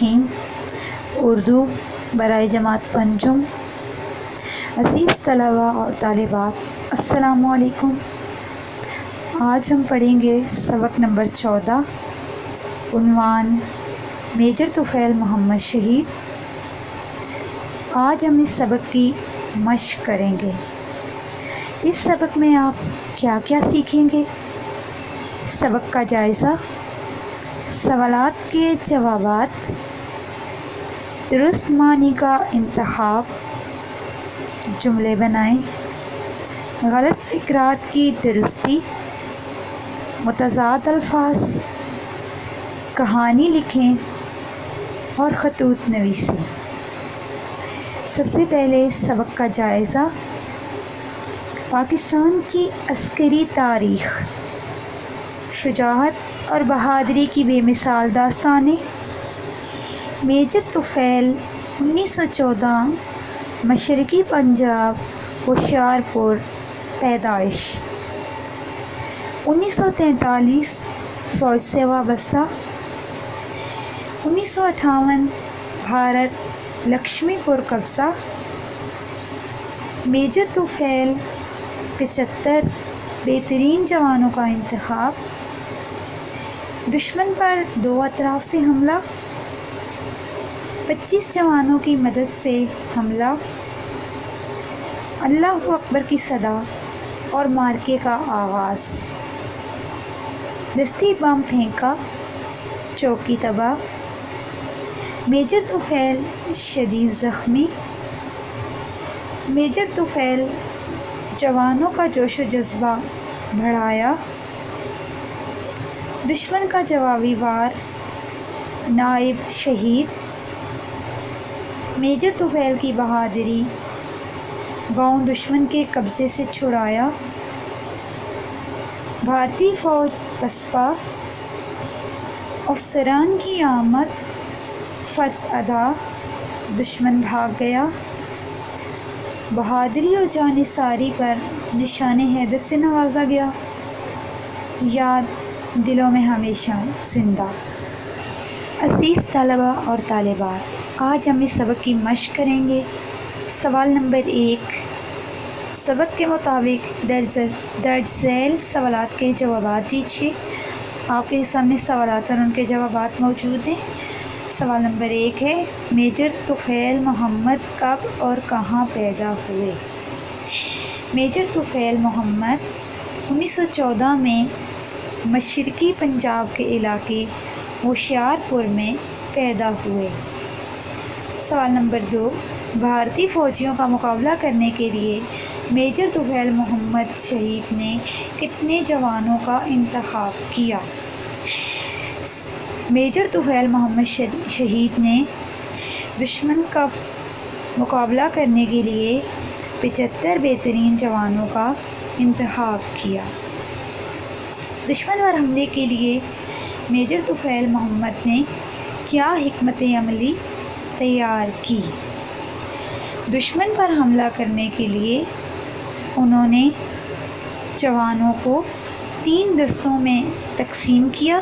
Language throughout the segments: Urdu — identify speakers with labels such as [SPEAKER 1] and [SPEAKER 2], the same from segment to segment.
[SPEAKER 1] الرحیم اردو برائے جماعت پنجم۔ عزیز طلباء اور طالبات، السلام علیکم۔ آج ہم پڑھیں گے سبق نمبر 14، عنوان میجر طفیل محمد شہید۔ آج ہم اس سبق کی مشق کریں گے۔ اس سبق میں آپ کیا کیا سیکھیں گے؟ سبق کا جائزہ، سوالات کے جوابات، درست معنی کا انتخاب، جملے بنائیں، غلط فکرات کی درستی، متضاد الفاظ، کہانی لکھیں اور خطوط نویسی۔ سب سے پہلے سبق کا جائزہ۔ پاکستان کی عسکری تاریخ، شجاعت اور بہادری کی بے مثال داستانیں۔ میجر طفیل 1914، مشرقی پنجاب، ہوشیارپور پیدائش۔ 1943 فوج سے وابستہ۔ 1958 بھارت لکشمی پور قبضہ۔ میجر طفیل 75 بہترین جوانوں کا انتخاب۔ دشمن پر 2 اطراف سے حملہ، 25 جوانوں کی مدد سے حملہ، اللہ اکبر کی صدا اور مارکے کا آغاز، دستی بم پھینکا، چوکی تباہ۔ میجر طفیل شدید زخمی۔ میجر طفیل جوانوں کا جوش و جذبہ بڑھایا، دشمن کا جوابی وار، نائب شہید۔ میجر طفیل کی بہادری، گاؤں دشمن کے قبضے سے چھڑایا، بھارتی فوج پسپا، افسران کی آمد، فرض ادا، دشمن بھاگ گیا، بہادری اور جانثاری پر نشان حیدر سے نوازا گیا، یاد دلوں میں ہمیشہ زندہ۔ عزیز طلباء اور طالبات، آج ہم اس سبق کی مشق کریں گے۔ سوال نمبر 1، سبق کے مطابق درج ذیل سوالات کے جوابات دیجیے۔ آپ کے سامنے سوالات اور ان کے جوابات موجود ہیں۔ سوال نمبر 1 ہے، میجر طفیل محمد کب اور کہاں پیدا ہوئے؟ میجر طفیل محمد 1914 میں مشرقی پنجاب کے علاقے ہوشیارپور میں پیدا ہوئے۔ سوال نمبر 2، بھارتی فوجیوں کا مقابلہ کرنے کے لیے میجر طفیل محمد شہید نے کتنے جوانوں کا انتخاب کیا؟ میجر طفیل محمد شہید نے دشمن کا مقابلہ کرنے کے لیے 75 بہترین جوانوں کا انتخاب کیا۔ دشمن پر حملے کے لیے میجر طفیل محمد نے کیا حکمت عملی تیار کی؟ دشمن پر حملہ کرنے کے لیے انہوں نے جوانوں کو 3 دستوں میں تقسیم کیا۔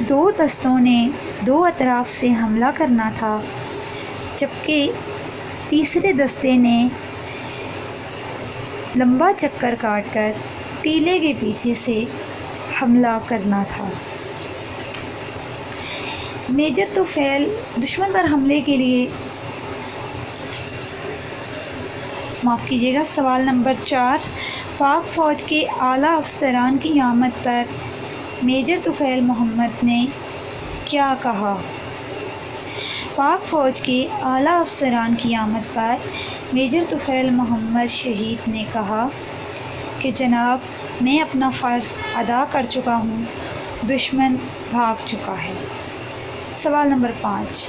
[SPEAKER 1] 2 دستوں نے 2 اطراف سے حملہ کرنا تھا، جبکہ تیسرے دستے نے لمبا چکر کاٹ کر ٹیلے کے پیچھے سے حملہ کرنا تھا۔ میجر طفیل دشمن پر حملے کے لیے سوال نمبر 4، پاک فوج کے اعلیٰ افسران کی آمد پر میجر طفیل محمد نے کیا کہا؟ پاک فوج کے اعلیٰ افسران کی آمد پر میجر طفیل محمد شہید نے کہا کہ جناب، میں اپنا فرض ادا کر چکا ہوں، دشمن بھاگ چکا ہے۔ سوال نمبر 5،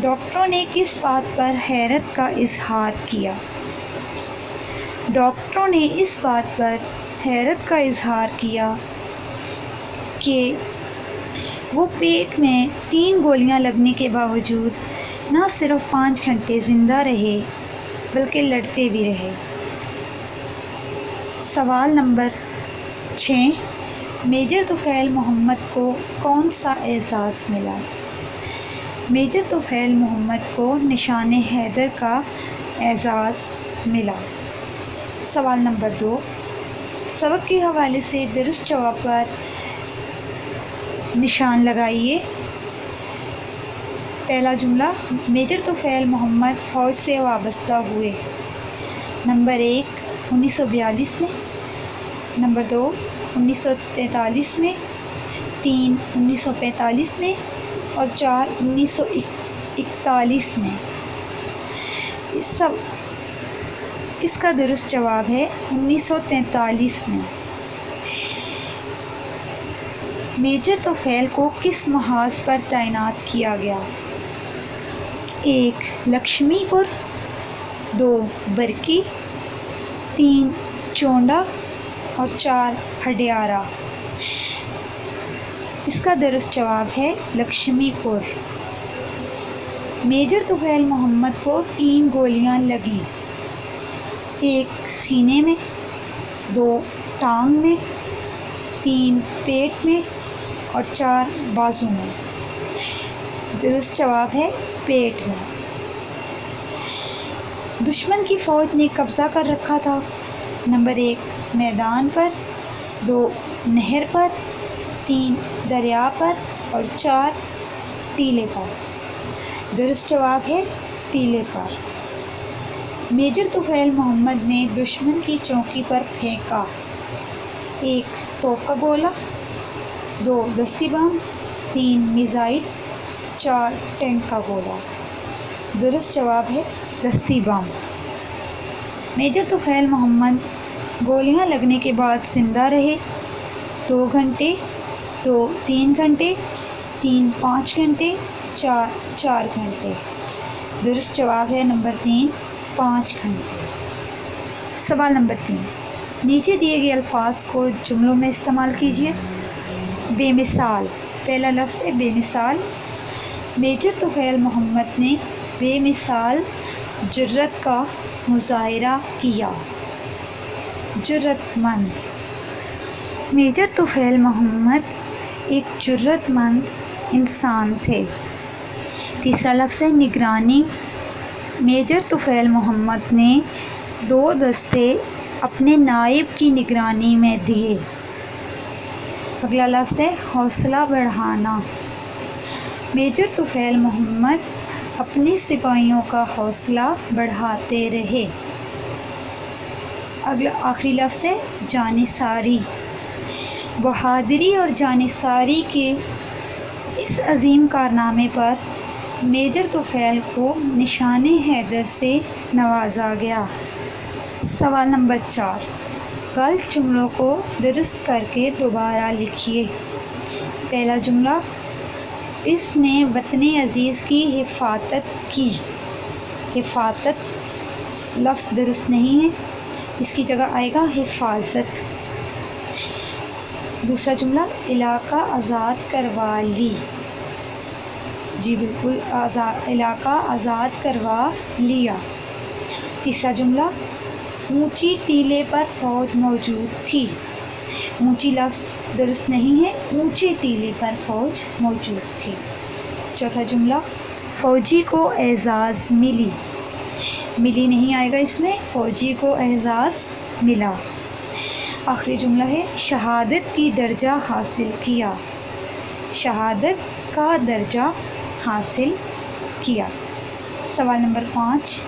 [SPEAKER 1] ڈاکٹروں نے کس بات پر حیرت کا اظہار کیا؟ ڈاکٹروں نے اس بات پر حیرت کا اظہار کیا کہ وہ پیٹ میں 3 گولیاں لگنے کے باوجود نہ صرف 5 گھنٹے زندہ رہے بلکہ لڑتے بھی رہے۔ سوال نمبر 6، میجر طفیل محمد کو کون سا اعزاز ملا؟ میجر طفیل محمد کو نشان حیدر کا اعزاز ملا۔ سوال نمبر 2، سبق کے حوالے سے درست جواب پر نشان لگائیے۔ پہلا جملہ، میجر طفیل محمد فوج سے وابستہ ہوئے۔ نمبر 1، 1942 میں، نمبر 2، 1943 میں، 3، 1945 میں، اور 4، 1941 میں۔ اس کا درست جواب ہے 1943 میں۔ میجر طفیل کو کس محاذ پر تعینات کیا گیا؟ 1، لکشمی پور، 2، برکی، 3، چونڈا، اور 4، ہڈیارہ۔ اس کا درست جواب ہے لکشمی پور۔ میجر طفیل محمد کو 3 گولیاں لگیں، 1 سینے میں، 2 ٹانگ میں، 3 پیٹ میں، اور 4 بازو میں۔ درست جواب ہے پیٹ میں۔ دشمن کی فوج نے قبضہ کر رکھا تھا۔ نمبر 1، میدان پر، 2، نہر پر، 3، دریا پر، اور 4، ٹیلے پر۔ درست جواب ہے ٹیلے پر۔ میجر طفیل محمد نے دشمن کی چوکی پر پھینکا، 1 توپ کا گولہ، 2 دستی بم، 3 میزائل، 4 ٹینک کا گولہ۔ درست جواب ہے دستی بم۔ میجر طفیل محمد گولیاں لگنے کے بعد زندہ رہے 2 گھنٹے، 2 3 گھنٹے، 3 5 گھنٹے، 4 4 گھنٹے۔ درست جواب ہے نمبر 3، 5 گھنٹے۔ سوال نمبر 3، نیچے دیے گئے الفاظ کو جملوں میں استعمال کیجیے۔ بے مثال، پہلا لفظ ہے بے مثال۔ میجر طفیل محمد نے بے مثال جرأت کا مظاہرہ کیا۔ جرأت مند، میجر طفیل محمد ایک جرأت مند انسان تھے۔ تیسرا لفظ ہے نگرانی۔ میجر طفیل محمد نے 2 دستے اپنے نائب کی نگرانی میں دیے۔ اگلا لفظ ہے حوصلہ بڑھانا۔ میجر طفیل محمد اپنے سپاہیوں کا حوصلہ بڑھاتے رہے۔ آخری لفظ ہے جانثاری۔ بہادری اور جانثاری کے اس عظیم کارنامے پر میجر طفیل کو نشان حیدر سے نوازا گیا۔ سوال نمبر 4، غلط جملوں کو درست کر کے دوبارہ لکھیے۔ پہلا جملہ، اس نے وطن عزیز کی حفاظت کی۔ حفاظت لفظ درست نہیں ہے، اس کی جگہ آئے گا حفاظت۔ دوسرا جملہ، علاقہ آزاد کروا لی۔ جی بالکل، علاقہ آزاد کروا لیا۔ تیسرا جملہ، اونچی ٹیلے پر فوج موجود تھی۔ اونچی لفظ درست نہیں ہے، اونچے ٹیلے پر فوج موجود تھی۔ چوتھا جملہ، فوجی کو اعزاز ملی۔ ملی نہیں آئے گا اس میں، فوجی کو اعزاز ملا۔ آخری جملہ ہے شہادت کی درجہ حاصل کیا۔ شہادت کا درجہ حاصل کیا۔ سوال نمبر 5،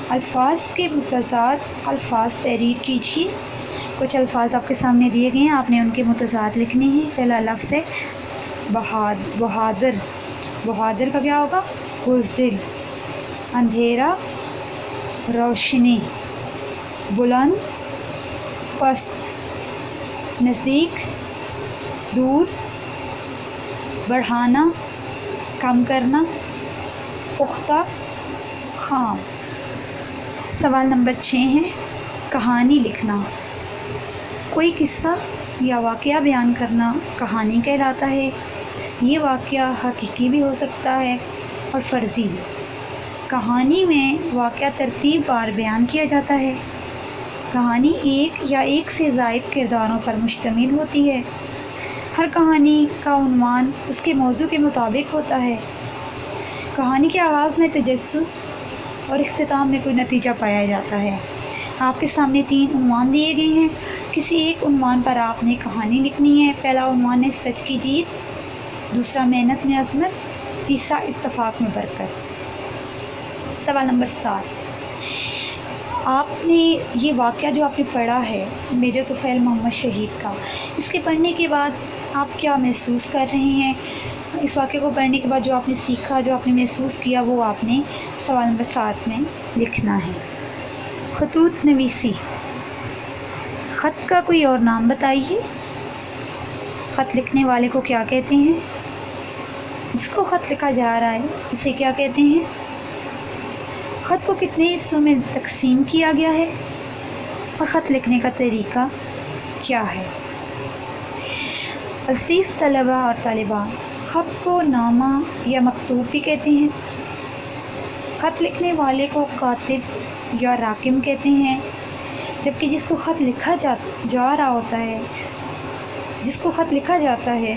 [SPEAKER 1] الفاظ کے متضاد الفاظ تحریر کیجیے۔ کچھ الفاظ آپ کے سامنے دیے گئے ہیں، آپ نے ان کے متضاد لکھنے ہیں۔ پہلا لفظ ہے بہادر۔ بہادر کا کیا ہوگا؟ بزدل۔ اندھیرا، روشنی۔ بلند، پست۔ نزدیک، دور۔ بڑھانا، کم کرنا۔ پختہ، خام۔ سوال نمبر 6 ہے کہانی لکھنا۔ کوئی قصہ یا واقعہ بیان کرنا کہانی کہلاتا ہے۔ یہ واقعہ حقیقی بھی ہو سکتا ہے اور فرضی بھی۔ کہانی میں واقعہ ترتیب بار بیان کیا جاتا ہے۔ کہانی ایک یا ایک سے زائد کرداروں پر مشتمل ہوتی ہے۔ ہر کہانی کا عنوان اس کے موضوع کے مطابق ہوتا ہے۔ کہانی کے آغاز میں تجسس اور اختتام میں کوئی نتیجہ پایا جاتا ہے۔ آپ کے سامنے 3 عنوان دیے گئے ہیں۔ کسی ایک عنوان پر آپ نے کہانی لکھنی ہے۔ پہلا عنوان ہے سچ کی جیت، دوسرا محنت میں عظمت، تیسرا اتفاق میں برکت۔ سوال نمبر 7، آپ نے یہ واقعہ جو آپ نے پڑھا ہے میجر طفیل محمد شہید کا، اس کے پڑھنے کے بعد آپ کیا محسوس کر رہے ہیں؟ اس واقعے کو پڑھنے کے بعد جو آپ نے سیکھا، جو آپ نے محسوس کیا، وہ آپ نے سوال نمبر 7 میں لکھنا ہے۔ خطوط نویسی، خط کا کوئی اور نام بتائیے۔ خط لکھنے والے کو کیا کہتے ہیں؟ جس کو خط لکھا جا رہا ہے اسے کیا کہتے ہیں؟ خط کو کتنے حصوں میں تقسیم کیا گیا ہے اور خط لکھنے کا طریقہ کیا ہے؟ عزیز طلباء اور طالبات، خط کو نامہ یا مکتوب بھی کہتے ہیں۔ خط لکھنے والے کو کاتب یا راکم کہتے ہیں، جبکہ جس کو خط لکھا جا رہا ہوتا ہے، جس کو خط لکھا جاتا ہے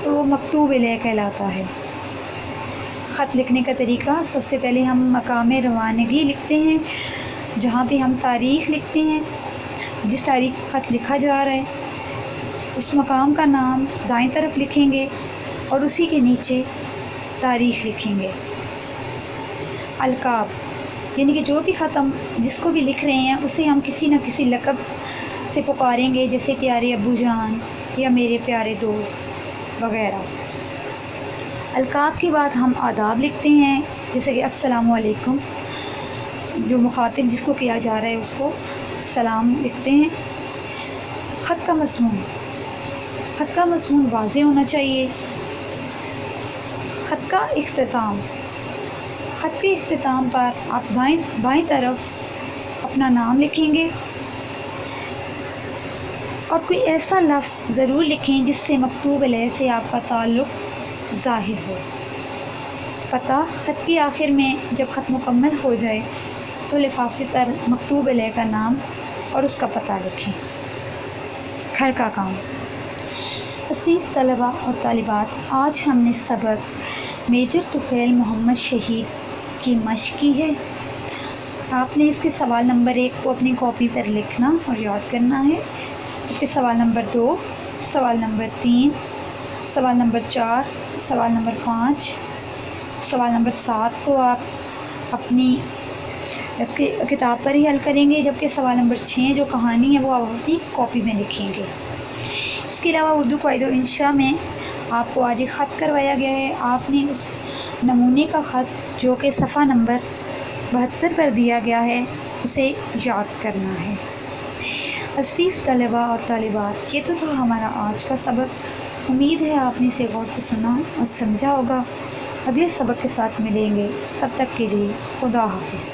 [SPEAKER 1] تو وہ مکتوب الیہ کہلاتا ہے۔ خط لکھنے کا طریقہ، سب سے پہلے ہم مقام روانگی لکھتے ہیں، جہاں پہ ہم تاریخ لکھتے ہیں، جس تاریخ پر خط لکھا جا رہا ہے اس مقام کا نام دائیں طرف لکھیں گے اور اسی کے نیچے تاریخ لکھیں گے۔ القاب، یعنی کہ جو بھی خط ہم جس کو بھی لکھ رہے ہیں اسے ہم کسی نہ کسی لقب سے پکاریں گے، جیسے پیارے ابو جان یا میرے پیارے دوست وغیرہ۔ القاب کے بعد ہم آداب لکھتے ہیں، جیسے کہ السلام علیکم، جو مخاطب جس کو کیا جا رہا ہے اس کو سلام لکھتے ہیں۔ خط کا مضمون، خط کا مضمون واضح ہونا چاہیے۔ خط کا اختتام، خط کے اختتام پر آپ بائیں طرف اپنا نام لکھیں گے اور کوئی ایسا لفظ ضرور لکھیں جس سے مکتوب الیہ سے آپ کا تعلق ظاہر ہو۔ پتہ، خط کے آخر میں جب خط مکمل ہو جائے تو لفافے پر مکتوب الیہ کا نام اور اس کا پتہ لکھیں۔ گھر کا کام، عزیز طلباء اور طالبات، آج ہم نے سبق میجر طفیل محمد شہید کی مشق کی ہے۔ آپ نے اس کے سوال نمبر 1 کو اپنی کاپی پر لکھنا اور یاد کرنا ہے، جبکہ سوال نمبر 2، سوال نمبر 3، سوال نمبر 4، سوال نمبر 5، سوال نمبر 7 کو آپ اپنی کتاب پر ہی حل کریں گے، جبکہ سوال نمبر 6 جو کہانی ہے وہ آپ اپنی کاپی میں لکھیں گے۔ اس کے علاوہ اردو قواعد و انشاء میں آپ کو آج ایک خط کروایا گیا ہے۔ آپ نے اس نمونے کا خط جو کہ صفحہ نمبر 72 پر دیا گیا ہے اسے یاد کرنا ہے۔ عزیز طلباء اور طالبات، یہ تو تھا ہمارا آج کا سبق۔ امید ہے آپ نے اسے غور سے سنا اور سمجھا ہوگا۔ اگلے سبق کے ساتھ ملیں گے، تب تک کے لیے خدا حافظ۔